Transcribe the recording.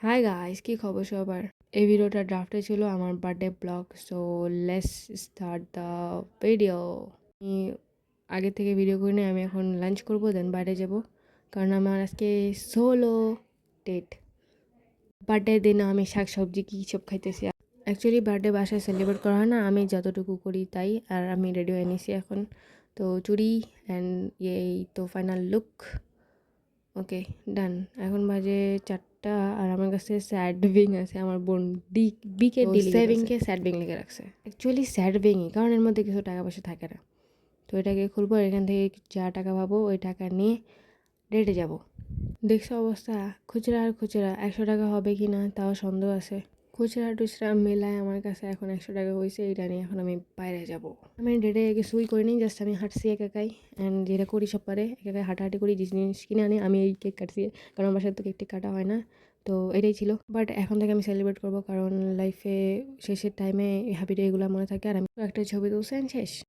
Hi guys, কি খবর সবার? এই ভিডিওটা ড্রাফটে ছিল আমার birthday blog. So let's start the video. আমি আগে থেকে ভিডিও করি না, আমি এখন লাঞ্চ করবো, দেন বাইরে যাব, কারণ আমার আজকে সোলো ডেট। বার্থডে দিন আমি শাক সবজি কী সব খাইতেছি। অ্যাকচুয়ালি বার্থডে বাসায় সেলিব্রেট করা হয় না, আমি যতটুকু করি তাই। আর আমি রেডি হয়ে নিছি এখন, তো চুড়ি অ্যান্ড এই তো ফাইনাল লুক। ওকে, ডান। এখন বাজে 4টা, আর আমার কাছে স্যাড বিং আছে। আমার বোন বিকে সেভিংকে স্যাড বিং লিখে রাখছে। অ্যাকচুয়ালি স্যাড বিংই, কারণ এর মধ্যে কিছু টাকা পয়সা থাকে না। তো এটাকে খুলবো, এখান থেকে যা টাকা পাবো ওই টাকা নিয়ে ডেটে যাব। দেখছো অবস্থা, খুচরা আর খুচরা 100 টাকা হবে কি না তাও সন্দেহ আছে। খুচরা টুচরা মেলায় আমার কাছে এখন 100 টাকা হয়েছে, এটা নিয়ে এখন আমি বাইরে যাব। আমি ডেটে কিছুই করিনি, জাস্ট আমি হাঁটছি একাই। অ্যান্ড যেটা করি সব পারে, একাই হাঁটাহাঁটি করি, জিনিস কিনে আনি। আমি এই কেক কাটছি, কারণ আমার বাসায় তো কেক কাটা হয় না। তো এটাই ছিল, বাট এখন থেকে আমি সেলিব্রেট করবো, কারণ লাইফে শেষের টাইমে হ্যাপি ডে এগুলো মনে থাকে। আর আমি একটা ছবি তুলছেন শেষ।